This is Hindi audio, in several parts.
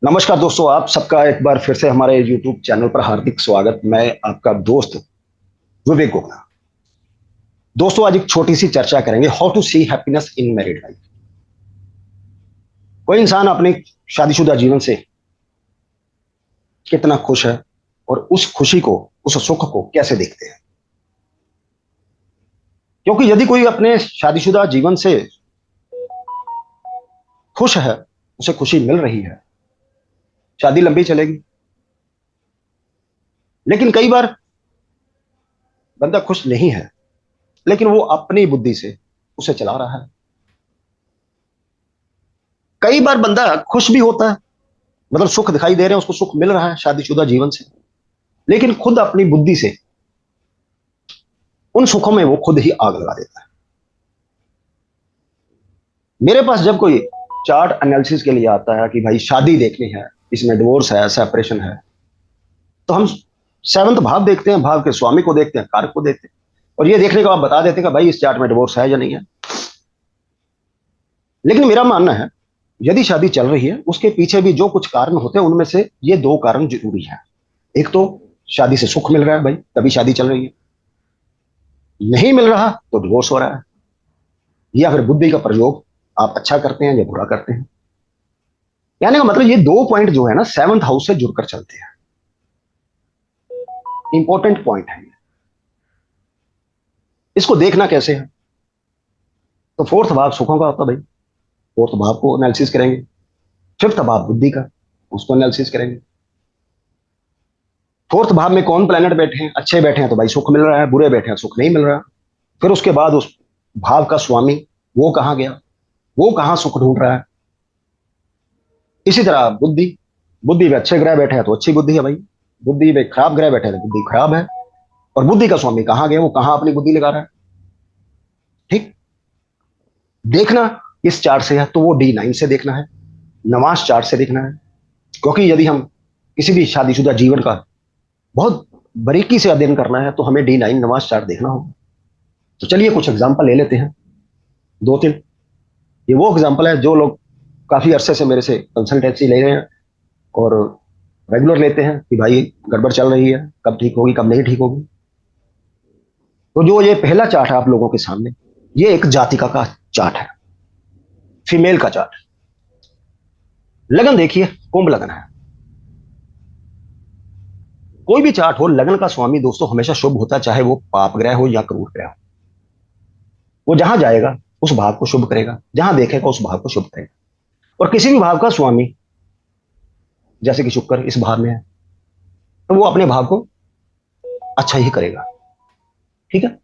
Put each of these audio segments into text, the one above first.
नमस्कार दोस्तों, आप सबका एक बार फिर से हमारे YouTube चैनल पर हार्दिक स्वागत। मैं आपका दोस्त विवेक गुप्ता। दोस्तों, आज एक छोटी सी चर्चा करेंगे, how to see happiness in married life. कोई इंसान अपने शादीशुदा जीवन से कितना खुश है और उस खुशी को, उस सुख को कैसे देखते हैं। क्योंकि यदि कोई अपने शादीशुदा जीवन से खुश है, उसे खुशी मिल रही है, शादी लंबी चलेगी। लेकिन कई बार बंदा खुश नहीं है, लेकिन वो अपनी बुद्धि से उसे चला रहा है। कई बार बंदा खुश भी होता है, मतलब सुख दिखाई दे रहे हैं, उसको सुख मिल रहा है शादीशुदा जीवन से, लेकिन खुद अपनी बुद्धि से उन सुखों में वो खुद ही आग लगा देता है। मेरे पास जब कोई चार्ट एनालिसिस के लिए आता है कि भाई शादी देखनी है, इसमें डिवोर्स है, सेपरेशन है, तो हम सेवंथ भाव देखते हैं, भाव के स्वामी को देखते हैं, कारक को देखते हैं, और ये देखने के बाद बता देते हैं कि भाई इस चार्ट में डिवोर्स है या नहीं है। लेकिन मेरा मानना है, यदि शादी चल रही है, उसके पीछे भी जो कुछ कारण होते हैं, उनमें से ये दो कारण जरूरी है। एक तो शादी से सुख मिल रहा है भाई, तभी शादी चल रही है। नहीं मिल रहा तो डिवोर्स हो रहा है। या फिर बुद्धि का प्रयोग आप अच्छा करते हैं या बुरा करते हैं। यानी का मतलब ये दो पॉइंट जो है ना, सेवंथ हाउस से जुड़कर चलते हैं। इंपॉर्टेंट पॉइंट है ये। इसको देखना कैसे है? तो फोर्थ भाव सुखों का होता है भाई, फोर्थ भाव को एनालिसिस करेंगे। फिफ्थ भाव बुद्धि का, उसको एनालिसिस करेंगे। फोर्थ भाव में कौन प्लेनेट बैठे हैं, अच्छे बैठे हैं तो भाई सुख मिल रहा है, बुरे बैठे हैं सुख नहीं मिल रहा। फिर उसके बाद उस भाव का स्वामी वो कहां गया, वो कहां सुख ढूंढ रहा है। इसी तरह बुद्धि, बुद्धि में अच्छे ग्रह बैठे हैं तो अच्छी बुद्धि है भाई, बुद्धि में खराब ग्रह बैठे हैं तो बुद्धि खराब है। और बुद्धि का स्वामी कहां गया, वो कहां अपनी बुद्धि लगा रहा है। ठीक, देखना इस चार्ट से है तो वो D9 से देखना है, नवांश चार्ट से देखना है। क्योंकि यदि हम किसी भी शादीशुदा जीवन का बहुत बारीकी से अध्ययन करना है तो हमें D9 नवांश चार्ट देखना होगा। तो चलिए कुछ एग्जाम्पल ले लेते हैं, दो तीन। ये वो एग्जाम्पल है जो लोग काफी अरसे से मेरे से कंसल्टेंसी ले रहे हैं और रेगुलर लेते हैं कि भाई गड़बड़ चल रही है, कब ठीक होगी कब नहीं ठीक होगी। तो जो ये पहला चार्ट है आप लोगों के सामने, ये एक जातिका का चार्ट है, फीमेल का चार्ट। लगन देखिए, कुंभ लगन है। कोई भी चार्ट हो, लगन का स्वामी दोस्तों हमेशा शुभ होता है, चाहे वो पाप ग्रह हो या क्रूर ग्रह हो। वो जहां जाएगा उस भाव को शुभ करेगा, जहां देखेगा उस भाव को शुभ करेगा। और किसी भी भाव का स्वामी, जैसे कि शुक्र इस भाव में है, तो वो अपने भाव को अच्छा ही करेगा। ठीक है,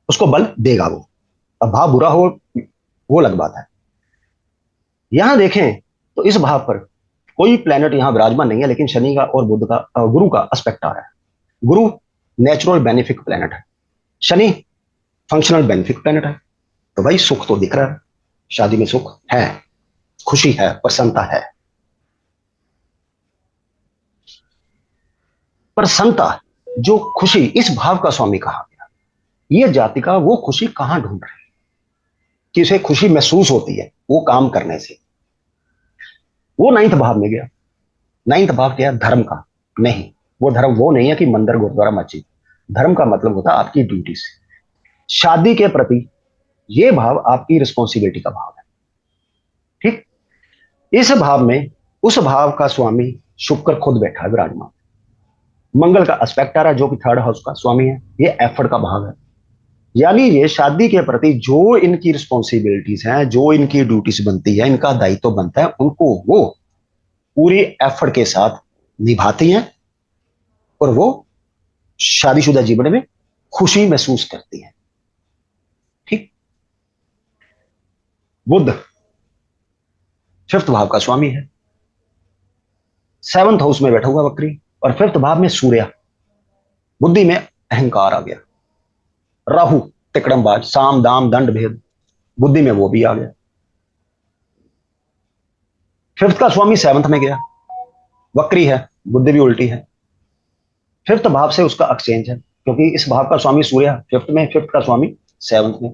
उसको बल देगा वो। अब भाव बुरा हो वो अलग बात है। यहां देखें तो इस भाव पर कोई प्लेनेट यहां विराजमान नहीं है, लेकिन शनि का और बुध का गुरु का एस्पेक्ट आ रहा है। गुरु नेचुरल बेनिफिक प्लेनेट है, शनि फंक्शनल बेनिफिक प्लेनेट है। तो भाई सुख तो दिख रहा है, शादी में सुख है, खुशी है, प्रसन्नता है। प्रसन्नता, जो खुशी, इस भाव का स्वामी कहा गया। ये जातिका वो खुशी कहां ढूंढ रही है कि उसे खुशी महसूस होती है वो काम करने से। वो नाइन्थ भाव में गया। नाइन्थ भाव क्या है? धर्म का। नहीं, वो धर्म वो नहीं है कि मंदिर गुरुद्वारा मस्जिद। धर्म का मतलब होता है आपकी ड्यूटी से, शादी के प्रति ये भाव आपकी रिस्पॉन्सिबिलिटी का भाव है। ठीक, इस भाव में उस भाव का स्वामी शुक्र खुद बैठा है विराजमान। मंगल का एस्पेक्ट आ रहा है जो कि थर्ड हाउस का स्वामी है, ये एफर्ट का भाव है। यानी ये शादी के प्रति जो इनकी रिस्पॉन्सिबिलिटीज हैं, जो इनकी ड्यूटीज बनती है, इनका दायित्व बनता है, उनको वो पूरी एफर्ट के साथ निभाती हैं और वो शादीशुदा जीवन में खुशी महसूस करती हैं। ठीक, बुध फिफ्थ भाव का स्वामी है, सेवंथ हाउस में बैठा हुआ वक्री, और फिफ्थ भाव में सूर्य। बुद्धि में अहंकार आ गया। राहु तिकड़मबाज, साम दाम दंड भेद, बुद्धि में वो भी आ गया। फिफ्थ का स्वामी सेवंथ में गया, वक्री है, बुद्धि भी उल्टी है। फिफ्थ भाव से उसका एक्सचेंज है, क्योंकि इस भाव का स्वामी सूर्य फिफ्थ में, फिफ्थ का स्वामी सेवंथ में।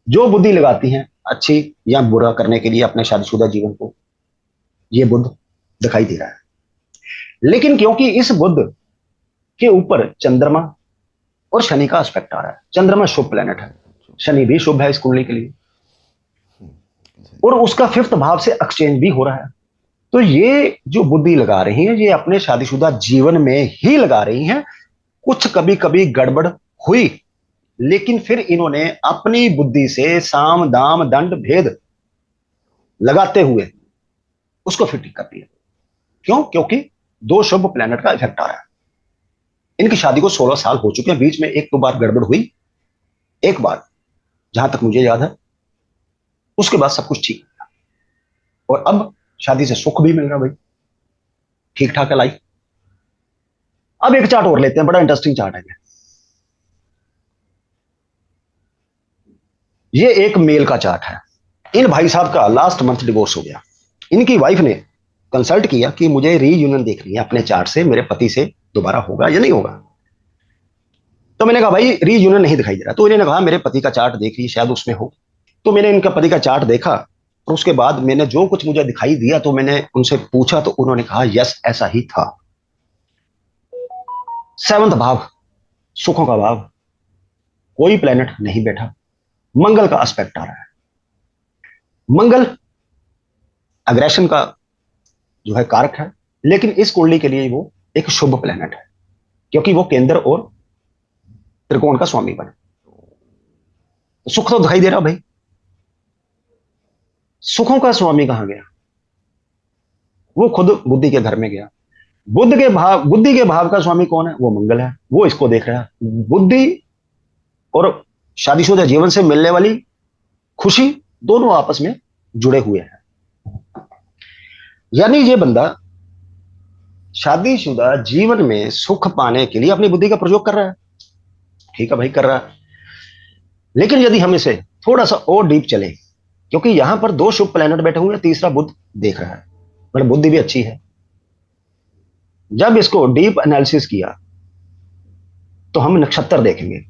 जो बुद्धि लगाती हैं अच्छी या बुरा करने के लिए अपने शादीशुदा जीवन को, ये बुध दिखाई दे रहा है। लेकिन क्योंकि इस बुध के ऊपर चंद्रमा और शनि का एस्पेक्ट आ रहा है, चंद्रमा शुभ प्लेनेट है, शनि भी शुभ है इस कुंडली के लिए, और उसका 5th भाव से एक्सचेंज भी हो रहा है। तो ये जो बुद्धि लगा रही है, ये अपने शादीशुदा जीवन में ही लगा रही हैं। कुछ कभी कभी गड़बड़ हुई, लेकिन फिर इन्होंने अपनी बुद्धि से साम दाम दंड भेद लगाते हुए उसको फिर ठीक कर दिया। क्यों? क्योंकि 2 शुभ प्लैनेट का इफेक्ट आ रहा है। इनकी शादी को 16 साल हो चुके हैं, बीच में 1-2 बार गड़बड़ हुई, एक बार जहां तक मुझे याद है, उसके बाद सब कुछ ठीक था, और अब शादी से सुख भी मिल रहा भाई, ठीक ठाक है लाइफ। अब एक चार्ट और लेते हैं, बड़ा इंटरेस्टिंग चार्ट है ये एक मेल का चार्ट है। इन भाई साहब का लास्ट मंथ डिवोर्स हो गया। इनकी वाइफ ने कंसल्ट किया कि मुझे रीयूनियन देखनी है अपने चार्ट से, मेरे पति से दोबारा होगा या नहीं होगा। तो मैंने कहा भाई रीयूनियन नहीं दिखाई दे रहा। तो इन्होंने कहा मेरे पति का चार्ट देख ली, शायद उसमें हो। तो मैंने इनका पति का चार्ट देखा, और उसके बाद मैंने जो कुछ मुझे दिखाई दिया तो मैंने उनसे पूछा, तो उन्होंने कहा यस ऐसा ही था। 7th भाव, सुखों का भाव, कोई प्लेनेट नहीं बैठा, मंगल का एस्पेक्ट आ रहा है। मंगल अग्रेशन का जो है कारक है, लेकिन इस कुंडली के लिए वो एक शुभ प्लेनेट है, क्योंकि वो केंद्र और त्रिकोण का स्वामी बने। सुख तो दिखाई दे रहा भाई, सुखों का स्वामी कहां गया? वो खुद बुद्धि के घर में गया। बुद्धि के भाव का स्वामी कौन है? वो मंगल है, वो इसको देख रहा है। बुद्धि और शादीशुदा जीवन से मिलने वाली खुशी दोनों आपस में जुड़े हुए हैं। यानी ये बंदा शादीशुदा जीवन में सुख पाने के लिए अपनी बुद्धि का प्रयोग कर रहा है। ठीक है भाई, कर रहा है। लेकिन यदि हम इसे थोड़ा सा और डीप चले, क्योंकि यहां पर 2 शुभ प्लैनेट बैठे हुए हैं, तीसरा बुध देख रहा है, मतलब बुद्धि भी अच्छी है। जब इसको डीप एनालिसिस किया तो हम नक्षत्र देखेंगे।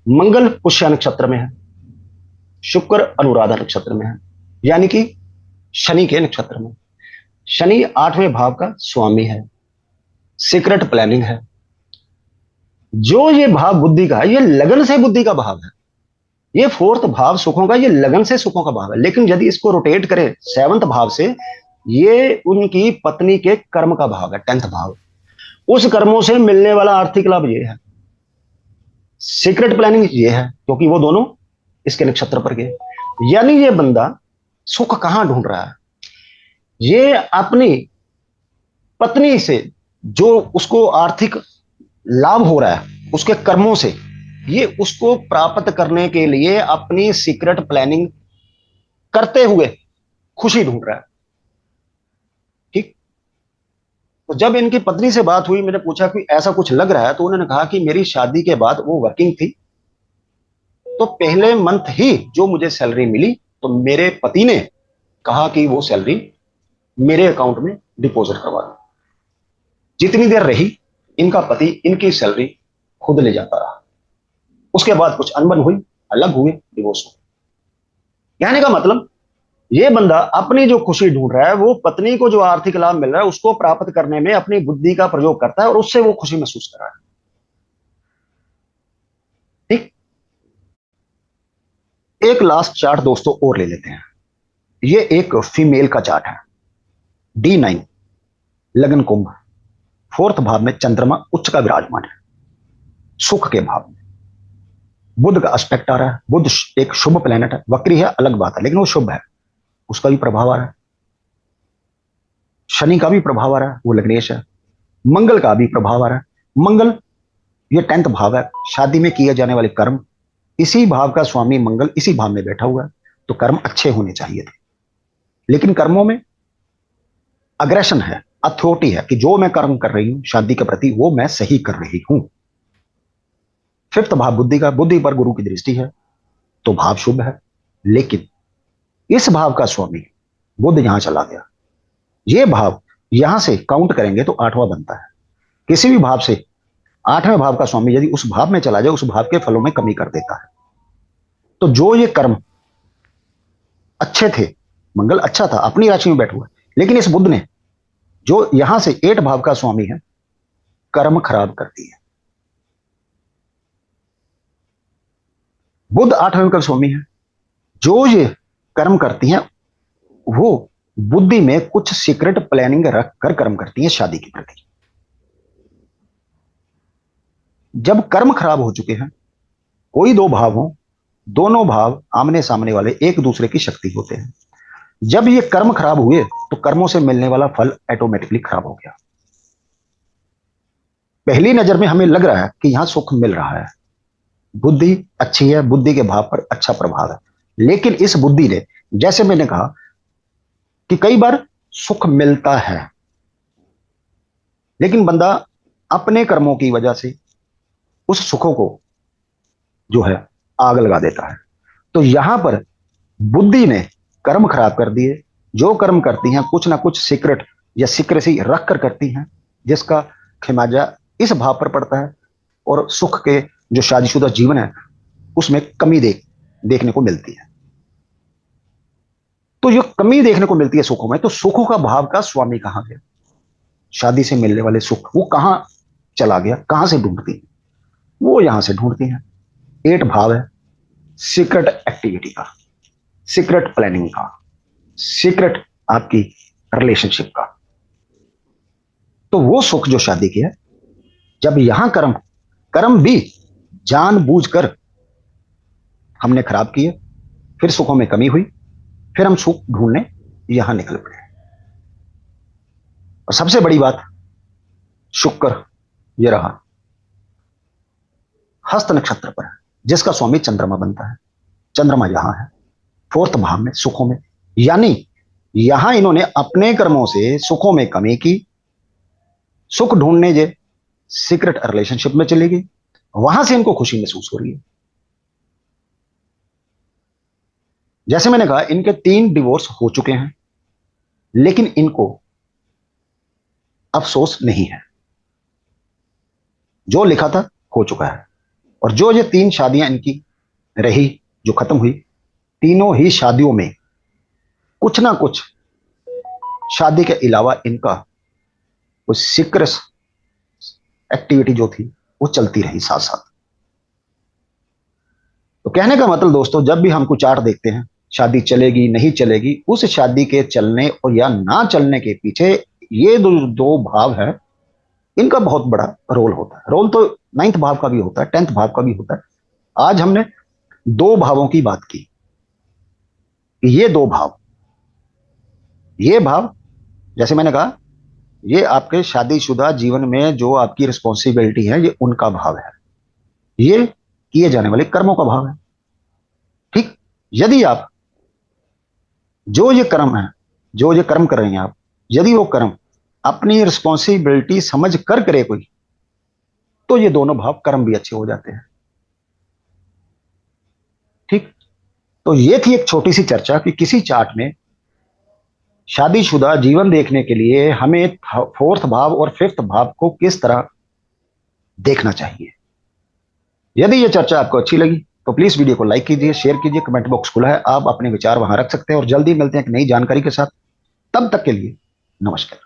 मंगल पुष्य नक्षत्र में है, शुक्र अनुराधा नक्षत्र में है, यानी कि शनि के नक्षत्र में। शनि 8वें भाव का स्वामी है, सीक्रेट प्लानिंग है। जो ये भाव बुद्धि का है, ये लगन से बुद्धि का भाव है। ये 4th भाव सुखों का, ये लगन से सुखों का भाव है। लेकिन यदि इसको रोटेट करें 7th भाव से, ये उनकी पत्नी के कर्म का भाव है, 10th भाव। उस कर्मों से मिलने वाला आर्थिक लाभ ये है। सीक्रेट प्लानिंग ये है, क्योंकि वो दोनों इसके नक्षत्र पर गए। यानी ये बंदा सुख कहां ढूंढ रहा है? ये अपनी पत्नी से जो उसको आर्थिक लाभ हो रहा है, उसके कर्मों से, ये उसको प्राप्त करने के लिए अपनी सीक्रेट प्लानिंग करते हुए खुशी ढूंढ रहा है। ठीक। तो जब इनकी पत्नी से बात हुई, मैंने पूछा कि ऐसा कुछ लग रहा है, तो उन्होंने कहा कि मेरी शादी के बाद वो वर्किंग थी, तो पहले मंथ ही जो मुझे सैलरी मिली, तो मेरे पति ने कहा कि वो सैलरी मेरे अकाउंट में डिपॉजिट करवा दो। जितनी देर रही, इनका पति इनकी सैलरी खुद ले जाता रहा। उसके बाद कुछ अनबन हुई, अलग हुए, डिवोर्स हो। कहने का मतलब, ये बंदा अपनी जो खुशी ढूंढ रहा है, वो पत्नी को जो आर्थिक लाभ मिल रहा है उसको प्राप्त करने में अपनी बुद्धि का प्रयोग करता है, और उससे वो खुशी महसूस कर रहा है। ठीक। एक लास्ट चार्ट दोस्तों और ले लेते हैं। ये एक फीमेल का चार्ट है, D9, लगन कुंभ, 4th भाव में चंद्रमा उच्च का विराजमान है, सुख के भाव में। बुध का एस्पेक्ट आ रहा है। बुध एक शुभ प्लेनेट है, वक्री है अलग बात है, लेकिन वो शुभ है, उसका भी प्रभाव आ रहा है। शनि का भी प्रभाव आ रहा है, वो लग्नेश है। मंगल का भी प्रभाव आ रहा है। मंगल ये 10th भाव है, शादी में किए जाने वाले कर्म। इसी भाव का स्वामी मंगल इसी भाव में बैठा हुआ है, तो कर्म अच्छे होने चाहिए थे। लेकिन कर्मों में अग्रेशन है, अथॉरिटी है, कि जो मैं कर्म कर रही हूं शादी के प्रति, वो मैं सही कर रही हूं। 5th भाव बुद्धि का, बुद्धि पर गुरु की दृष्टि है, तो भाव शुभ है। लेकिन इस भाव का स्वामी बुध यहां चला गया। ये भाव यहां से काउंट करेंगे तो 8वां बनता है। किसी भी भाव से 8वें भाव का स्वामी यदि उस भाव में चला जाए, उस भाव के फलों में कमी कर देता है। तो जो ये कर्म अच्छे थे, मंगल अच्छा था, अपनी राशि में बैठा हुआ है, लेकिन इस बुध ने जो यहां से 8 भाव का स्वामी है, कर्म खराब करती है। बुध 8वें का स्वामी है। जो ये कर्म करती हैं वो बुद्धि में कुछ सीक्रेट प्लानिंग रखकर कर्म करती हैं शादी के प्रति। जब कर्म खराब हो चुके हैं, कोई दो भाव हो, दोनों भाव आमने सामने वाले एक दूसरे की शक्ति होते हैं। जब ये कर्म खराब हुए तो कर्मों से मिलने वाला फल ऑटोमेटिकली खराब हो गया। पहली नजर में हमें लग रहा है कि यहां सुख मिल रहा है, बुद्धि अच्छी है, बुद्धि के भाव पर अच्छा प्रभाव है, लेकिन इस बुद्धि ने, जैसे मैंने कहा कि कई बार सुख मिलता है लेकिन बंदा अपने कर्मों की वजह से उस सुखों को जो है आग लगा देता है। तो यहां पर बुद्धि ने कर्म खराब कर दिए। जो कर्म करती हैं कुछ ना कुछ सीक्रेट या सीक्रेसी रख कर करती हैं, जिसका खिमाजा इस भाव पर पड़ता है और सुख के जो शादीशुदा जीवन है उसमें कमी देखने को मिलती है। तो जो कमी देखने को मिलती है सुखों में, तो सुखों का भाव का स्वामी कहां गया? शादी से मिलने वाले सुख वो कहां चला गया? कहां से ढूंढती है? वो यहां से ढूंढती हैं। 8 भाव है सीक्रेट एक्टिविटी का, सीक्रेट प्लानिंग का, सीक्रेट आपकी रिलेशनशिप का। तो वो सुख जो शादी की है, जब यहां कर्म कर्म भी जानबूझकर हमने खराब किए, फिर सुखों में कमी हुई, फिर हम सुख ढूंढने यहां निकल पड़े। और सबसे बड़ी बात, शुक्र ये रहा हस्त नक्षत्र पर है, जिसका स्वामी चंद्रमा बनता है। चंद्रमा यहां है 4th भाव में, सुखों में, यानी यहां इन्होंने अपने कर्मों से सुखों में कमी की, सुख ढूंढने जे सीक्रेट रिलेशनशिप में चली गई, वहां से इनको खुशी महसूस हो रही है। जैसे मैंने कहा, इनके 3 डिवोर्स हो चुके हैं, लेकिन इनको अफसोस नहीं है। जो लिखा था हो चुका है। और जो ये 3 शादियां इनकी रही, जो खत्म हुई, तीनों ही शादियों में कुछ ना कुछ शादी के अलावा इनका कुछ सीक्रेट एक्टिविटी जो थी वो चलती रही साथ साथ। तो कहने का मतलब दोस्तों, जब भी हम कुछ चार्ट देखते हैं, शादी चलेगी नहीं चलेगी, उस शादी के चलने और या ना चलने के पीछे ये दो भाव है, इनका बहुत बड़ा रोल होता है। रोल तो 9th भाव का भी होता है, 10th भाव का भी होता है। आज हमने 2 भावों की बात की। ये 2 भाव, ये भाव जैसे मैंने कहा, ये आपके शादीशुदा जीवन में जो आपकी रिस्पॉन्सिबिलिटी है, ये उनका भाव है, ये किए जाने वाले कर्मों का भाव है। ठीक, यदि आप जो ये कर्म है, जो ये कर्म कर रहे हैं आप, यदि वो कर्म अपनी रिस्पॉन्सिबिलिटी समझ कर करे कोई, तो ये दोनों भाव कर्म भी अच्छे हो जाते हैं। ठीक, तो ये थी एक छोटी सी चर्चा कि किसी चार्ट में शादीशुदा जीवन देखने के लिए हमें 4th भाव और 5th भाव को किस तरह देखना चाहिए। यदि ये चर्चा आपको अच्छी लगी तो प्लीज वीडियो को लाइक कीजिए, शेयर कीजिए, कमेंट बॉक्स खुला है, आप अपने विचार वहां रख सकते हैं। और जल्दी मिलते हैं एक नई जानकारी के साथ। तब तक के लिए नमस्कार।